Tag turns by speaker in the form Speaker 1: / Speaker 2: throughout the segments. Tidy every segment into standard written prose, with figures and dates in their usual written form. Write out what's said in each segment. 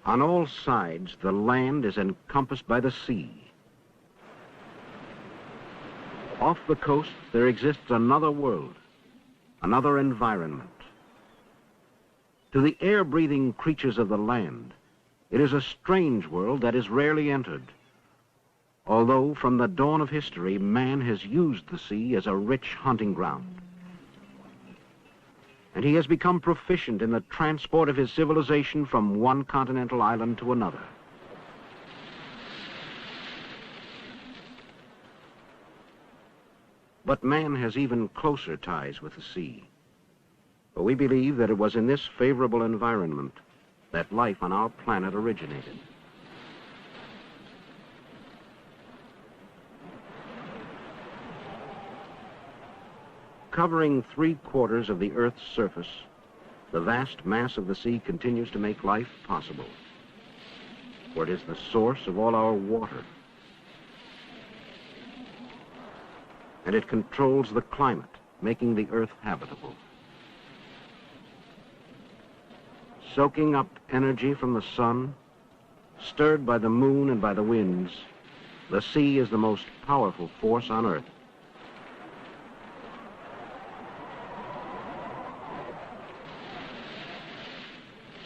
Speaker 1: On all sides, the land is encompassed by the sea. Off the coast, there exists another world, another environment. To the air-breathing creatures of the land, it is a strange world that is rarely entered, although from the dawn of history, man has used the sea as a rich hunting ground. And he has become proficient in the transport of his civilization from one continental island to another. But man has even closer ties with the sea. For we believe that it was in this favorable environment that life on our planet originated. Covering 3/4 of the Earth's surface, the vast mass of the sea continues to make life possible, for it is the source of all our water. And it controls the climate, making the Earth habitable. Soaking up energy from the sun, stirred by the moon and by the winds, the sea is the most powerful force on Earth.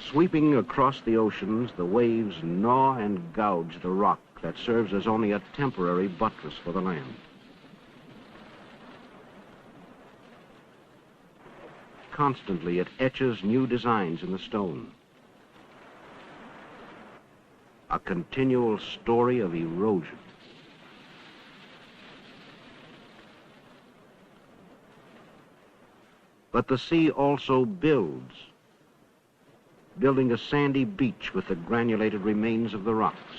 Speaker 1: Sweeping across the oceans, the waves gnaw and gouge the rock that serves as only a temporary buttress for the land. Constantly, it etches new designs in the stone. A continual story of erosion. But the sea also builds, building a sandy beach with the granulated remains of the rocks,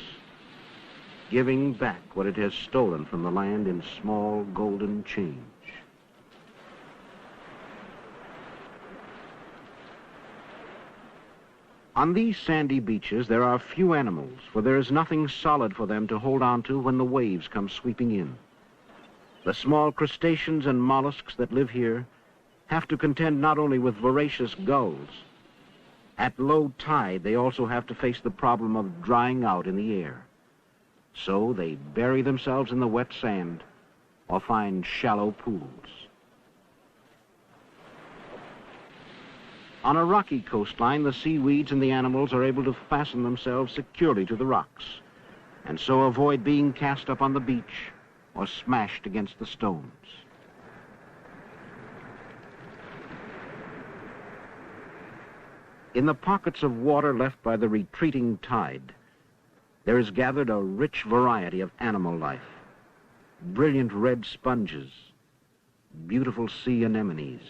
Speaker 1: giving back what it has stolen from the land in small golden change. On these sandy beaches, there are few animals, for there is nothing solid for them to hold on to when the waves come sweeping in. The small crustaceans and mollusks that live here have to contend not only with voracious gulls. At low tide, they also have to face the problem of drying out in the air. So they bury themselves in the wet sand or find shallow pools. On a rocky coastline, the seaweeds and the animals are able to fasten themselves securely to the rocks, and so avoid being cast up on the beach or smashed against the stones. In the pockets of water left by the retreating tide, there is gathered a rich variety of animal life. Brilliant red sponges, beautiful sea anemones.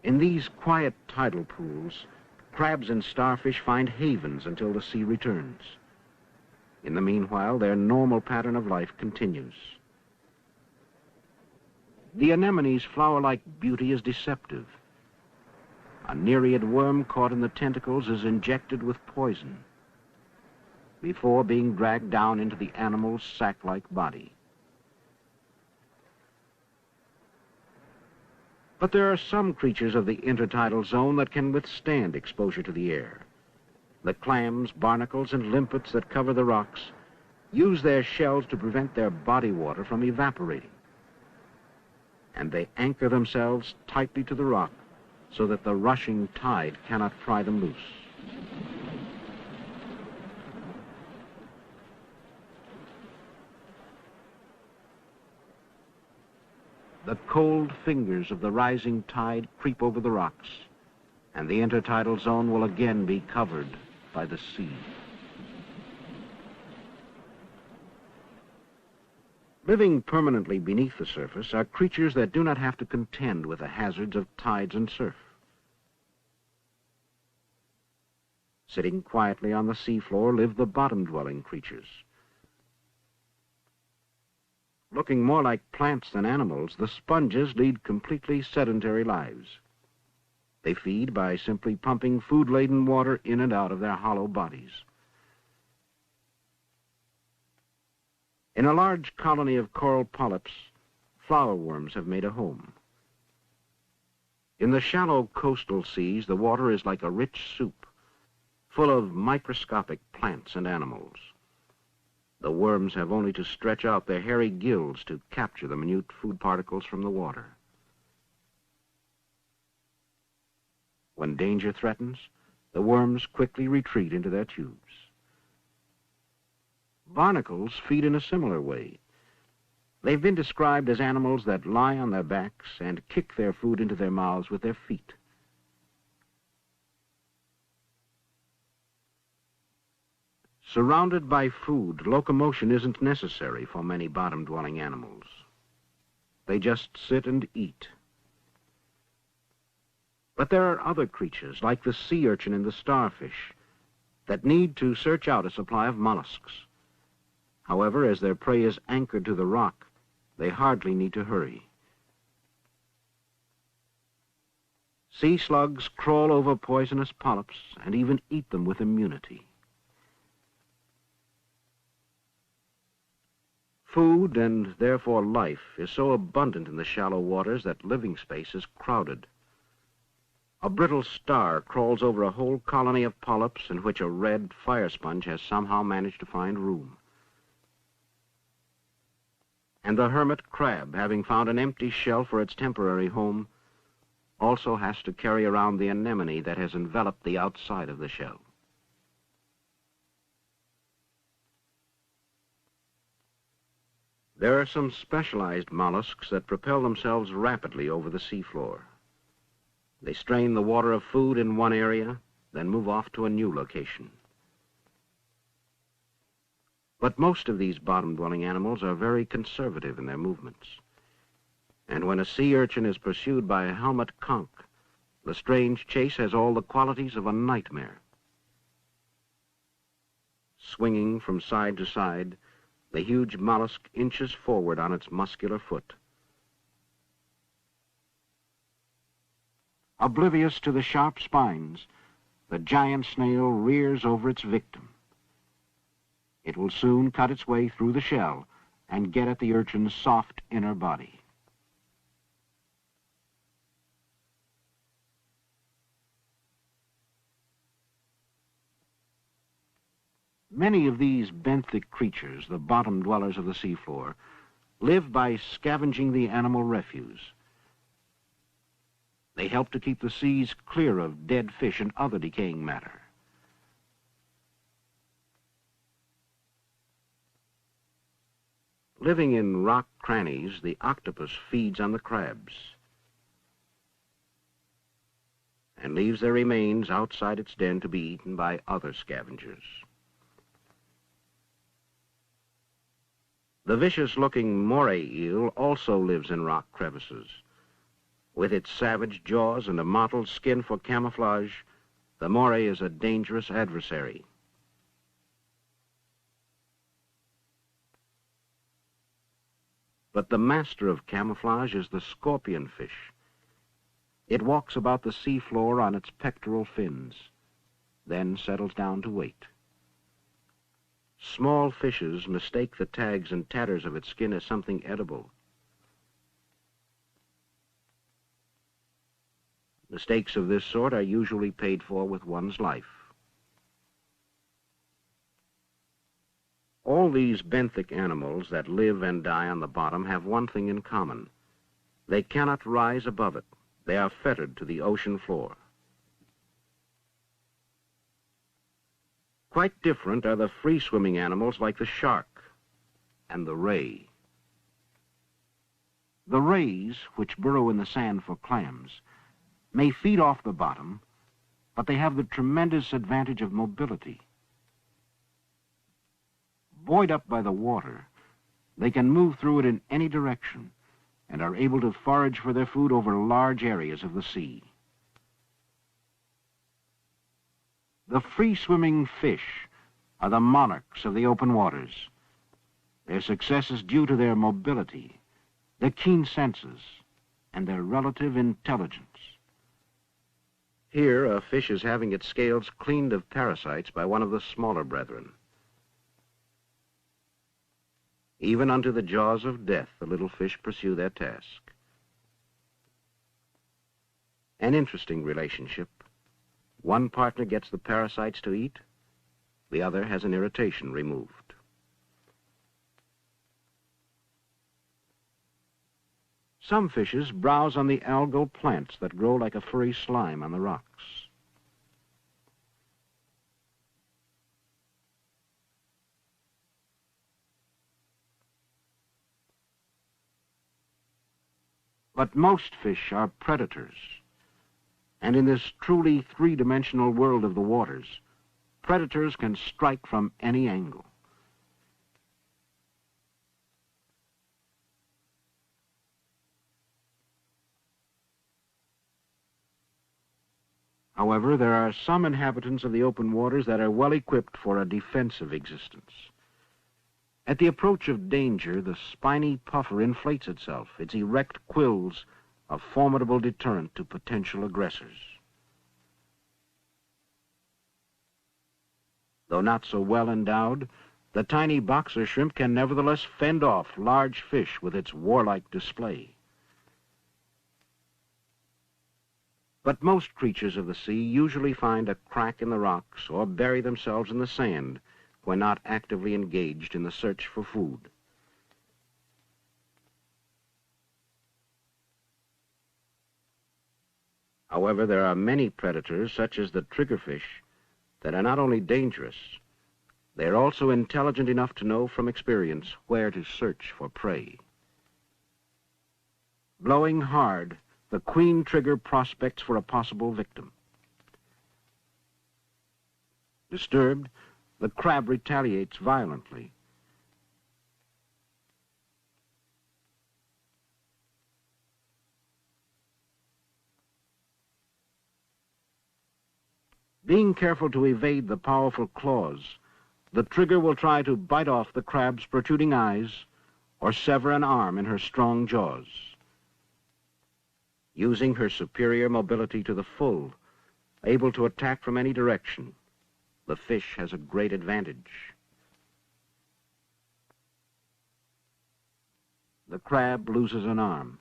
Speaker 1: In these quiet tidal pools, crabs and starfish find havens until the sea returns. In the meanwhile, their normal pattern of life continues. The anemone's flower-like beauty is deceptive. A nereid worm caught in the tentacles is injected with poison before being dragged down into the animal's sac-like body. But there are some creatures of the intertidal zone that can withstand exposure to the air. The clams, barnacles, and limpets that cover the rocks use their shells to prevent their body water from evaporating. And they anchor themselves tightly to the rock so that the rushing tide cannot pry them loose. The cold fingers of the rising tide creep over the rocks, and the intertidal zone will again be covered by the sea. Living permanently beneath the surface are creatures that do not have to contend with the hazards of tides and surf. Sitting quietly on the seafloor live the bottom-dwelling creatures. Looking more like plants than animals, the sponges lead completely sedentary lives. They feed by simply pumping food-laden water in and out of their hollow bodies. In a large colony of coral polyps, flower worms have made a home. In the shallow coastal seas, the water is like a rich soup, full of microscopic plants and animals. The worms have only to stretch out their hairy gills to capture the minute food particles from the water. When danger threatens, the worms quickly retreat into their tubes. Barnacles feed in a similar way. They've been described as animals that lie on their backs and kick their food into their mouths with their feet. Surrounded by food, locomotion isn't necessary for many bottom-dwelling animals. They just sit and eat. But there are other creatures, like the sea urchin and the starfish, that need to search out a supply of mollusks. However, as their prey is anchored to the rock, they hardly need to hurry. Sea slugs crawl over poisonous polyps and even eat them with immunity. Food, and therefore life, is so abundant in the shallow waters that living space is crowded. A brittle star crawls over a whole colony of polyps in which a red fire sponge has somehow managed to find room. And the hermit crab, having found an empty shell for its temporary home, also has to carry around the anemone that has enveloped the outside of the shell. There are some specialized mollusks that propel themselves rapidly over the seafloor. They strain the water of food in one area, then move off to a new location. But most of these bottom-dwelling animals are very conservative in their movements. And when a sea urchin is pursued by a helmet conch, the strange chase has all the qualities of a nightmare. Swinging from side to side, the huge mollusk inches forward on its muscular foot. Oblivious to the sharp spines, the giant snail rears over its victim. It will soon cut its way through the shell and get at the urchin's soft inner body. Many of these benthic creatures, the bottom dwellers of the seafloor, live by scavenging the animal refuse. They help to keep the seas clear of dead fish and other decaying matter. Living in rock crannies, the octopus feeds on the crabs and leaves their remains outside its den to be eaten by other scavengers. The vicious-looking moray eel also lives in rock crevices. With its savage jaws and a mottled skin for camouflage, the moray is a dangerous adversary. But the master of camouflage is the scorpion fish. It walks about the seafloor on its pectoral fins, then settles down to wait. Small fishes mistake the tags and tatters of its skin as something edible. Mistakes of this sort are usually paid for with one's life. All these benthic animals that live and die on the bottom have one thing in common. They cannot rise above it. They are fettered to the ocean floor. Quite different are the free-swimming animals like the shark and the ray. The rays, which burrow in the sand for clams, may feed off the bottom, but they have the tremendous advantage of mobility. Buoyed up by the water, they can move through it in any direction and are able to forage for their food over large areas of the sea. The free-swimming fish are the monarchs of the open waters. Their success is due to their mobility, their keen senses, and their relative intelligence. Here, a fish is having its scales cleaned of parasites by one of the smaller brethren. Even unto the jaws of death, the little fish pursue their task. An interesting relationship. One partner gets the parasites to eat, the other has an irritation removed. Some fishes browse on the algal plants that grow like a furry slime on the rocks. But most fish are predators. And in this truly three-dimensional world of the waters, predators can strike from any angle. However, there are some inhabitants of the open waters that are well equipped for a defensive existence. At the approach of danger, the spiny puffer inflates itself, its erect quills a formidable deterrent to potential aggressors. Though not so well endowed, the tiny boxer shrimp can nevertheless fend off large fish with its warlike display. But most creatures of the sea usually find a crack in the rocks or bury themselves in the sand when not actively engaged in the search for food. However, there are many predators, such as the triggerfish, that are not only dangerous, they are also intelligent enough to know from experience where to search for prey. Blowing hard, the queen trigger prospects for a possible victim. Disturbed, the crab retaliates violently. Being careful to evade the powerful claws, the trigger will try to bite off the crab's protruding eyes or sever an arm in her strong jaws. Using her superior mobility to the full, able to attack from any direction, the fish has a great advantage. The crab loses an arm,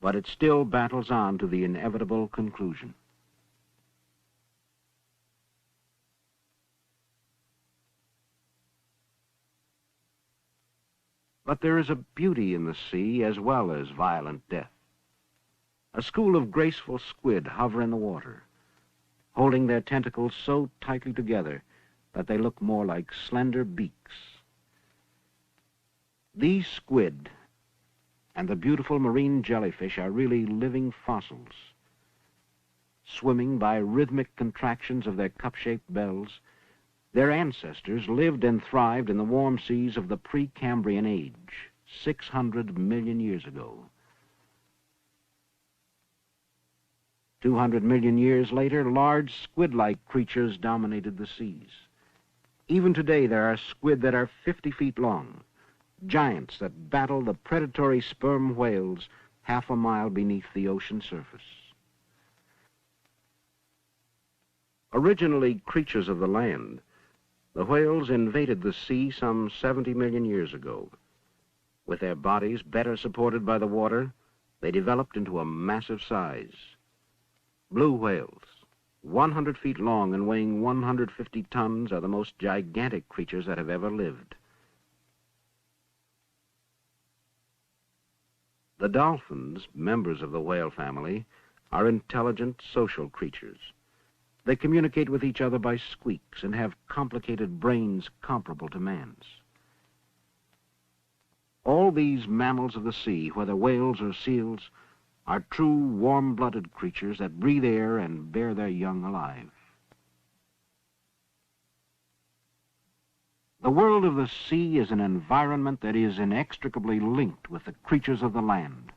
Speaker 1: but it still battles on to the inevitable conclusion. But there is a beauty in the sea as well as violent death. A school of graceful squid hover in the water, holding their tentacles so tightly together that they look more like slender beaks. These squid and the beautiful marine jellyfish are really living fossils. Swimming by rhythmic contractions of their cup-shaped bells, their ancestors lived and thrived in the warm seas of the Precambrian age, 600 million years ago. 200 million years later, large squid-like creatures dominated the seas. Even today, there are squid that are 50 feet long, giants that battle the predatory sperm whales half a mile beneath the ocean surface. Originally creatures of the land, the whales invaded the sea some 70 million years ago. With their bodies better supported by the water, they developed into a massive size. Blue whales, 100 feet long and weighing 150 tons, are the most gigantic creatures that have ever lived. The dolphins, members of the whale family, are intelligent social creatures. They communicate with each other by squeaks and have complicated brains comparable to man's. All these mammals of the sea, whether whales or seals, are true warm-blooded creatures that breathe air and bear their young alive. The world of the sea is an environment that is inextricably linked with the creatures of the land.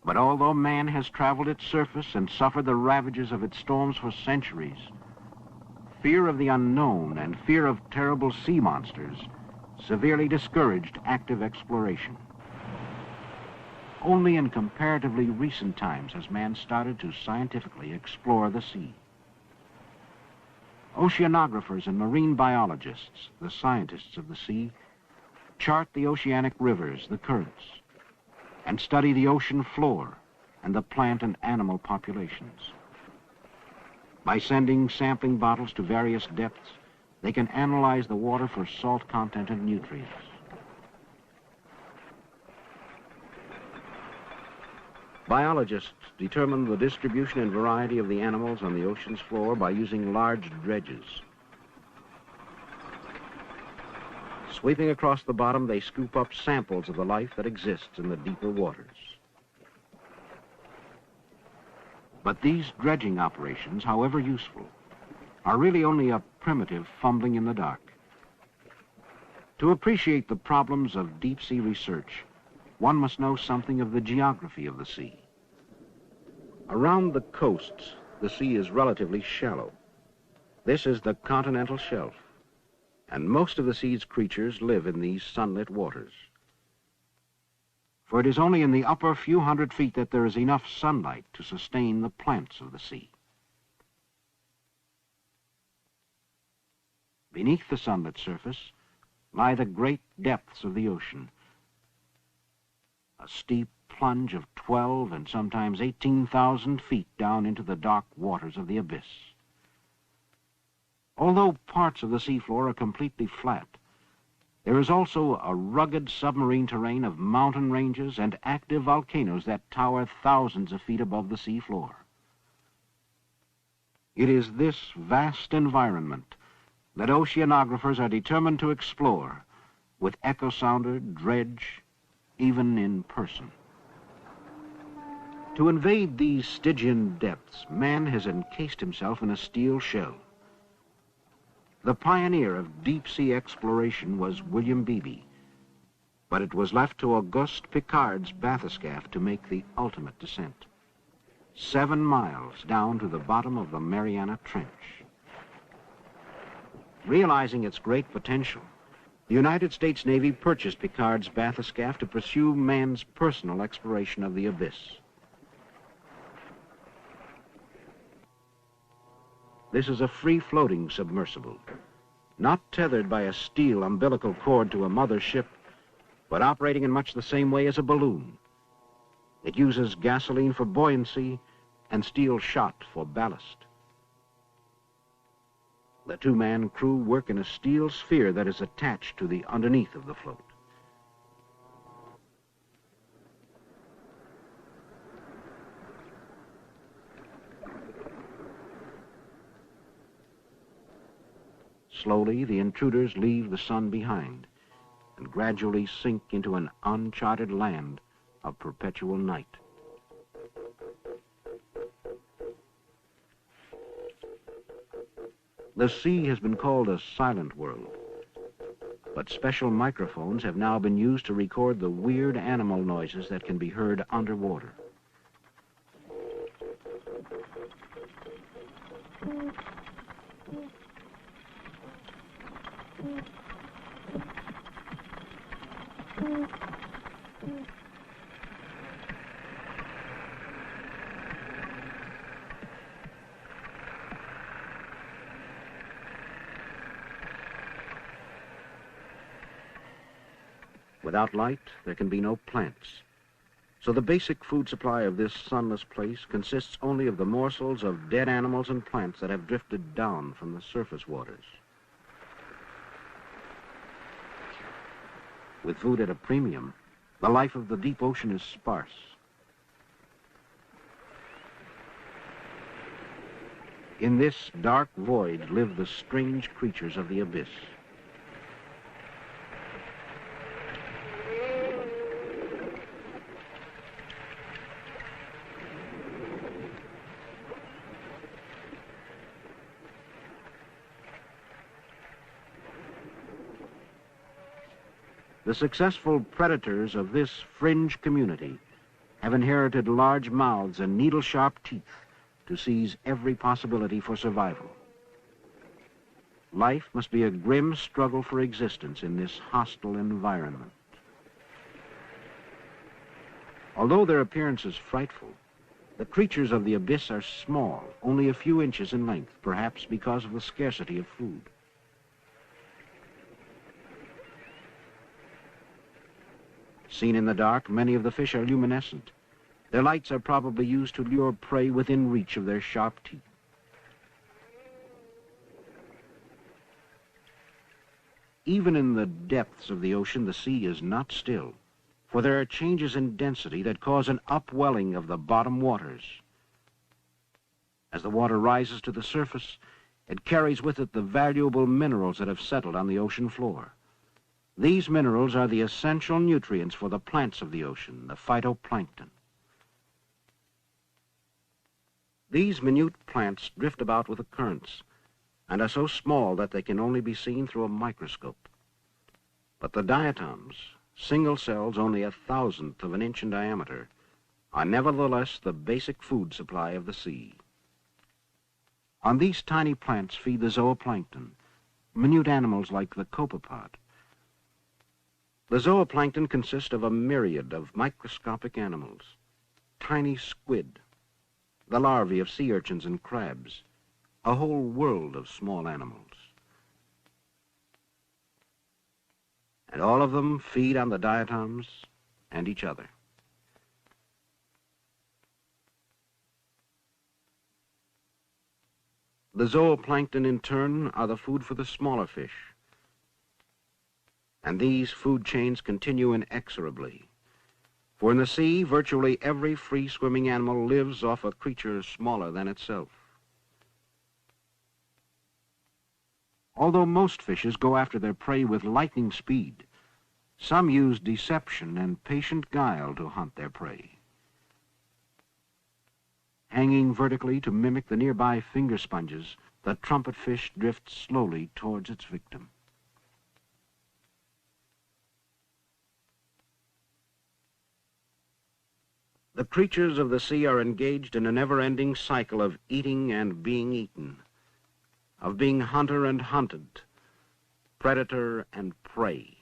Speaker 1: But although man has traveled its surface and suffered the ravages of its storms for centuries, Fear of the unknown and fear of terrible sea monsters severely discouraged active exploration. Only in comparatively recent times has man started to scientifically explore the sea. Oceanographers and marine biologists, the scientists of the sea, chart the oceanic rivers, the currents, and study the ocean floor and the plant and animal populations. By sending sampling bottles to various depths, they can analyze the water for salt content and nutrients. Biologists determine the distribution and variety of the animals on the ocean's floor by using large dredges. Sweeping across the bottom, they scoop up samples of the life that exists in the deeper waters. But these dredging operations, however useful, are really only a primitive fumbling in the dark. To appreciate the problems of deep-sea research, one must know something of the geography of the sea. Around the coasts, the sea is relatively shallow. This is the continental shelf, and most of the sea's creatures live in these sunlit waters. For it is only in the upper few hundred feet that there is enough sunlight to sustain the plants of the sea. Beneath the sunlit surface lie the great depths of the ocean, a steep plunge of 12 and sometimes 18,000 feet down into the dark waters of the abyss. Although parts of the seafloor are completely flat, there is also a rugged submarine terrain of mountain ranges and active volcanoes that tower thousands of feet above the seafloor. It is this vast environment that oceanographers are determined to explore with echo sounder, dredge, even in person. To invade these Stygian depths, man has encased himself in a steel shell. The pioneer of deep-sea exploration was William Beebe, but it was left to Auguste Piccard's bathyscaphe to make the ultimate descent, 7 miles down to the bottom of the Mariana Trench. Realizing its great potential, the United States Navy purchased Piccard's bathyscaphe to pursue man's personal exploration of the abyss. This is a free-floating submersible, not tethered by a steel umbilical cord to a mother ship, but operating in much the same way as a balloon. It uses gasoline for buoyancy and steel shot for ballast. The 2-man crew work in a steel sphere that is attached to the underneath of the float. Slowly, the intruders leave the sun behind and gradually sink into an uncharted land of perpetual night. The sea has been called a silent world, but special microphones have now been used to record the weird animal noises that can be heard underwater. Without light, there can be no plants. So the basic food supply of this sunless place consists only of the morsels of dead animals and plants that have drifted down from the surface waters. With food at a premium, the life of the deep ocean is sparse. In this dark void live the strange creatures of the abyss. The successful predators of this fringe community have inherited large mouths and needle-sharp teeth to seize every possibility for survival. Life must be a grim struggle for existence in this hostile environment. Although their appearance is frightful, the creatures of the abyss are small, only a few inches in length, perhaps because of the scarcity of food. Seen in the dark, many of the fish are luminescent. Their lights are probably used to lure prey within reach of their sharp teeth. Even in the depths of the ocean, the sea is not still, for there are changes in density that cause an upwelling of the bottom waters. As the water rises to the surface, it carries with it the valuable minerals that have settled on the ocean floor. These minerals are the essential nutrients for the plants of the ocean, the phytoplankton. These minute plants drift about with the currents and are so small that they can only be seen through a microscope. But the diatoms, single cells only 1/1000th of an inch in diameter, are nevertheless the basic food supply of the sea. On these tiny plants feed the zooplankton, minute animals like the copepod. The zooplankton consists of a myriad of microscopic animals, tiny squid, the larvae of sea urchins and crabs, a whole world of small animals. And all of them feed on the diatoms and each other. The zooplankton, in turn, are the food for the smaller fish. And these food chains continue inexorably. For in the sea, virtually every free-swimming animal lives off a creature smaller than itself. Although most fishes go after their prey with lightning speed, some use deception and patient guile to hunt their prey. Hanging vertically to mimic the nearby finger sponges, the trumpetfish drifts slowly towards its victim. The creatures of the sea are engaged in a never-ending cycle of eating and being eaten, of being hunter and hunted, predator and prey.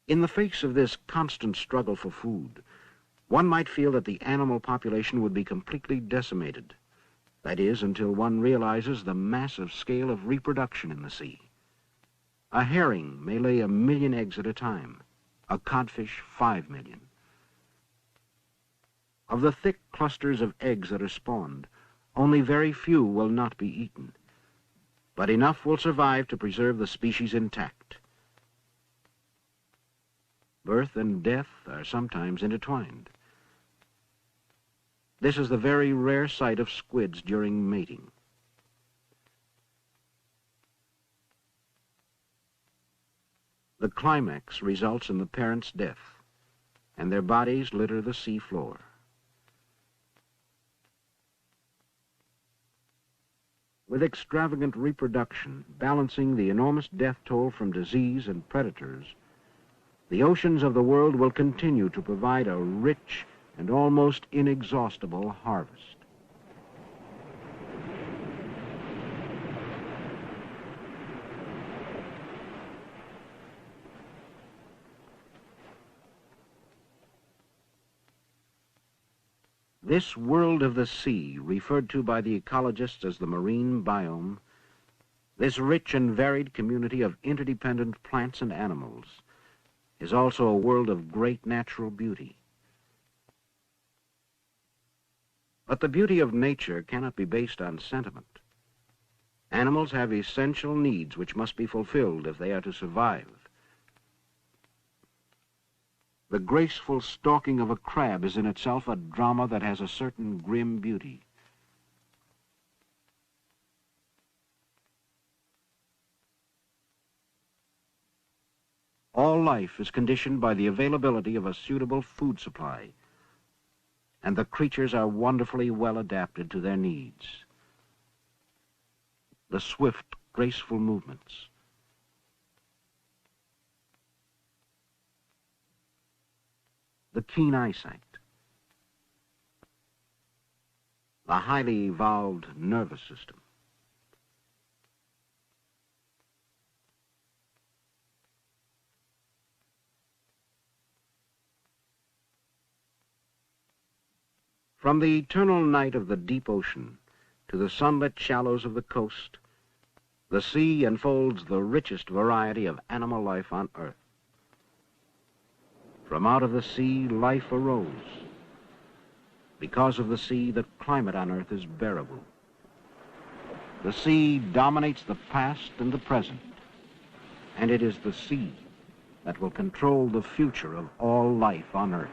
Speaker 1: In the face of this constant struggle for food, one might feel that the animal population would be completely decimated. That is, until one realizes the massive scale of reproduction in the sea. A herring may lay 1 million eggs at a time, a codfish 5 million. Of the thick clusters of eggs that are spawned, only very few will not be eaten, but enough will survive to preserve the species intact. Birth and death are sometimes intertwined. This is the very rare sight of squids during mating. The climax results in the parent's death, and their bodies litter the sea floor. With extravagant reproduction, balancing the enormous death toll from disease and predators, the oceans of the world will continue to provide a rich and almost inexhaustible harvest. This world of the sea, referred to by the ecologists as the marine biome, this rich and varied community of interdependent plants and animals, is also a world of great natural beauty. But the beauty of nature cannot be based on sentiment. Animals have essential needs which must be fulfilled if they are to survive. The graceful stalking of a crab is in itself a drama that has a certain grim beauty. All life is conditioned by the availability of a suitable food supply, and the creatures are wonderfully well adapted to their needs. The swift, graceful movements, the keen eyesight, the highly evolved nervous system. From the eternal night of the deep ocean to the sunlit shallows of the coast, the sea unfolds the richest variety of animal life on Earth. From out of the sea, life arose. Because of the sea, the climate on Earth is bearable. The sea dominates the past and the present, and it is the sea that will control the future of all life on Earth.